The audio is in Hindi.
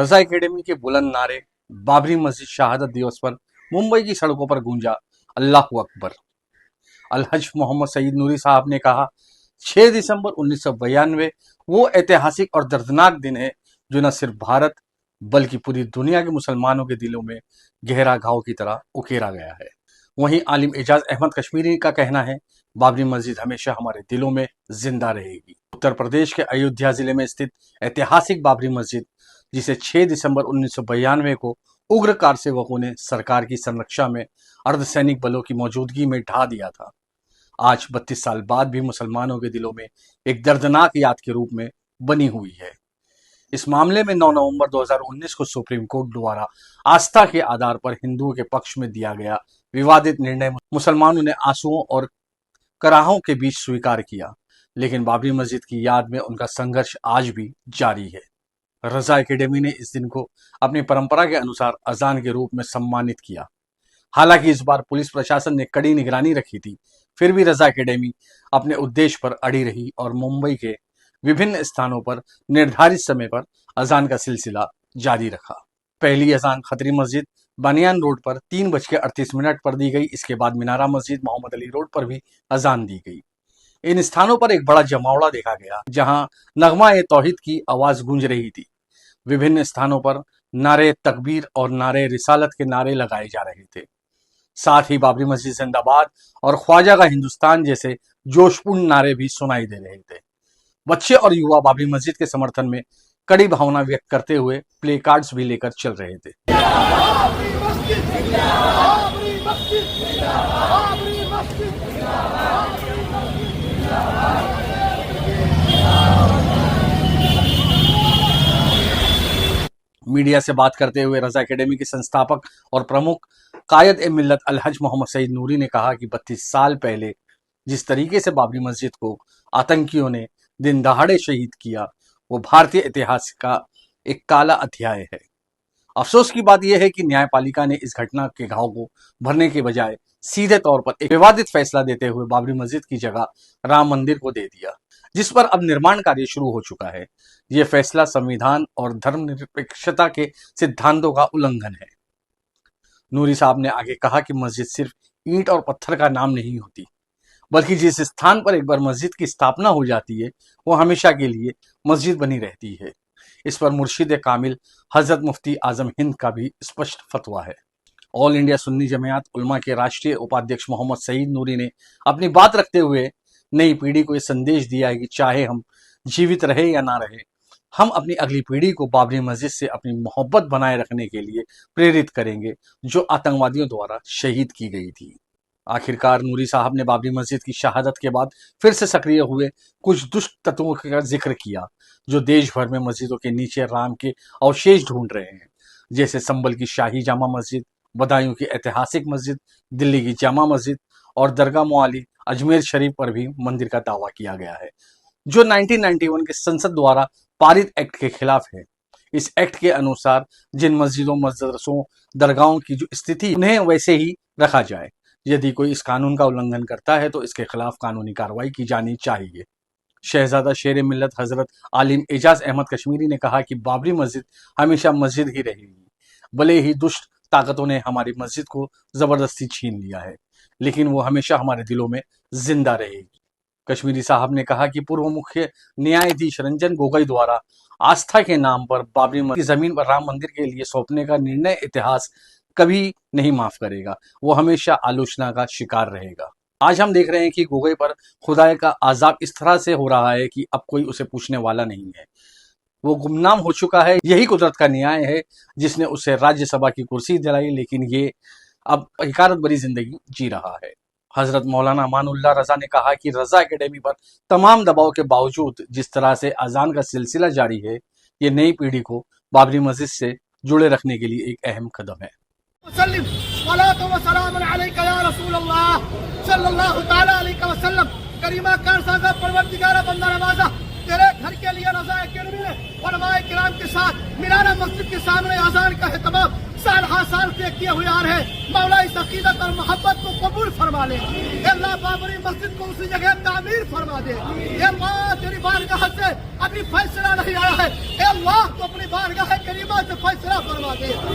रजा एकेडमी के बुलंद नारे, बाबरी मस्जिद शहादत दिवस पर मुंबई की सड़कों पर गूंजा अल्लाहू अकबर। अलहज मोहम्मद सईद नूरी साहब ने कहा, 6 दिसंबर 1992 वो ऐतिहासिक और दर्दनाक दिन है जो न सिर्फ भारत बल्कि पूरी दुनिया के मुसलमानों के दिलों में गहरा घाव की तरह उकेरा गया है। वहीं आलिम एजाज अहमद कश्मीरी का कहना है, बाबरी मस्जिद हमेशा हमारे दिलों में जिंदा रहेगी। उत्तर प्रदेश के अयोध्या जिले में स्थित ऐतिहासिक बाबरी मस्जिद, जिसे 6 दिसंबर 1992 को उग्र कारसेवकों ने सरकार की संरक्षा में अर्धसैनिक बलों की मौजूदगी में ढा दिया था, आज 32 साल बाद भी मुसलमानों के दिलों में एक दर्दनाक याद के रूप में बनी हुई है। इस मामले में 9 नवंबर 2019 को सुप्रीम कोर्ट द्वारा आस्था के आधार पर हिंदुओं के पक्ष में दिया गया विवादित निर्णय मुसलमानों ने आंसुओं और कराहों के बीच स्वीकार किया, लेकिन बाबरी मस्जिद की याद में उनका संघर्ष आज भी जारी है। रजा एकेडमी ने इस दिन को अपनी परंपरा के अनुसार अजान के रूप में सम्मानित किया। हालांकि इस बार पुलिस प्रशासन ने कड़ी निगरानी रखी थी, फिर भी रजा एकेडमी अपने उद्देश्य पर अड़ी रही और मुंबई के विभिन्न स्थानों पर निर्धारित समय पर अजान का सिलसिला जारी रखा। पहली अजान खतरी मस्जिद बानियान रोड पर 3:38 पर दी गई। इसके बाद मिनारा मस्जिद मोहम्मद अली रोड पर भी अजान दी गई। इन स्थानों पर एक बड़ा जमावड़ा देखा गया, जहां नगमा-ए-तौहीद की आवाज गूंज रही थी। विभिन्न स्थानों पर नारे तकबीर और नारे रिसालत के नारे लगाए जा रहे थे। साथ ही बाबरी मस्जिद जिंदाबाद और ख्वाजा का हिंदुस्तान जैसे जोशपूर्ण नारे भी सुनाई दे रहे थे। बच्चे और युवा बाबरी मस्जिद के समर्थन में कड़ी भावना व्यक्त करते हुए प्ले कार्ड्स भी लेकर चल रहे थे। मीडिया से बात करते हुए रजा एकेडमी के संस्थापक और प्रमुख कायद-ए-मिल्लत अलहज मोहम्मद सईद नूरी ने कहा कि 32 साल पहले जिस तरीके से बाबरी मस्जिद को आतंकियों ने दिन दहाड़े शहीद किया, वो भारतीय इतिहास का एक काला अध्याय है। अफसोस की बात यह है कि न्यायपालिका ने इस घटना के घाव को भरने के बजाय सीधे तौर पर एक विवादित फैसला देते हुए बाबरी मस्जिद की जगह राम मंदिर को दे दिया, जिस पर अब निर्माण कार्य शुरू हो चुका है। यह फैसला संविधान और धर्मनिरपेक्षता के सिद्धांतों का उल्लंघन है। नूरी साहब ने आगे कहा कि मस्जिद सिर्फ ईंट और पत्थर का नाम नहीं होती, बल्कि जिस स्थान पर एक बार मस्जिद की स्थापना हो जाती है, वो हमेशा के लिए मस्जिद बनी रहती है। इस पर मुर्शिद कामिल हजरत मुफ्ती आजम हिंद का भी स्पष्ट फतवा है। ऑल इंडिया सुन्नी जमात उलमा के राष्ट्रीय उपाध्यक्ष मोहम्मद सईद नूरी ने अपनी बात रखते हुए नई पीढ़ी को यह संदेश दिया है कि चाहे हम जीवित रहे या ना रहे, हम अपनी अगली पीढ़ी को बाबरी मस्जिद से अपनी मोहब्बत बनाए रखने के लिए प्रेरित करेंगे, जो आतंकवादियों द्वारा शहीद की गई थी। आखिरकार नूरी साहब ने बाबरी मस्जिद की शहादत के बाद फिर से सक्रिय हुए कुछ दुष्ट तत्वों का जिक्र किया, जो देश भर में मस्जिदों के नीचे राम के अवशेष ढूंढ रहे हैं, जैसे संभल की शाही जामा मस्जिद, बदायूं की ऐतिहासिक मस्जिद, दिल्ली की जामा मस्जिद और दरगाह मुआली अजमेर शरीफ पर भी मंदिर का दावा किया गया है, जो 1991 के संसद द्वारा पारित एक्ट के खिलाफ है। इस एक्ट के अनुसार जिन मस्जिदों, मदरसों, दरगाहों की जो स्थिति, उन्हें वैसे ही रखा जाए। यदि कोई इस कानून का उल्लंघन करता है तो इसके खिलाफ कानूनी कार्रवाई की जानी चाहिए। शहजादा शेर मिल्लत हजरत आलिम एजाज अहमद कश्मीरी ने कहा कि बाबरी मस्जिद हमेशा मस्जिद ही रहेगी। भले ही दुष्ट ताकतों ने हमारी मस्जिद को जबरदस्ती छीन लिया है, लेकिन वो हमेशा हमारे दिलों में जिंदा रहेगी। कश्मीरी साहब ने कहा कि पूर्व मुख्य न्यायाधीश रंजन गोगोई द्वारा आस्था के नाम पर बाबरी मस्जिद जमीन पर राम मंदिर के लिए सौंपने का निर्णय इतिहास कभी नहीं माफ करेगा, वो हमेशा आलोचना का शिकार रहेगा। आज हम देख रहे हैं कि गोगोई पर खुदाई का आजाब इस तरह से हो रहा है कि अब कोई उसे पूछने वाला नहीं है। वो गुमनाम हो चुका है। यही कुदरत का न्याय है जिसने उसे राज्यसभा की कुर्सी दिलाई, लेकिन ये अब हकीकत भरी जिंदगी जी रहा है। हजरत मौलाना अमानुल्लाह रजा ने कहा कि रजा एकेडमी पर तमाम दबाव के बावजूद जिस तरह से अजान का सिलसिला जारी है, ये नई पीढ़ी को बाबरी मस्जिद से जुड़े रखने के लिए एक अहम कदम है। तेरे घर के लिए रजा एकेडमी ने उलमाए किराम के साथ मिनारा मस्जिद के सामने अजान का एहतमाम साल हर साल से किए हुए आ रहे हैं। मौला इस अकीदत और मोहब्बत को कबूल फरमा ले। अल्लाह बाबरी मस्जिद को उसी जगह तामीर फरमा दे। अल्लाह तेरी बारगाह से अभी फैसला नहीं आया है, अल्लाह तो अपनी बारगाह करीमा से के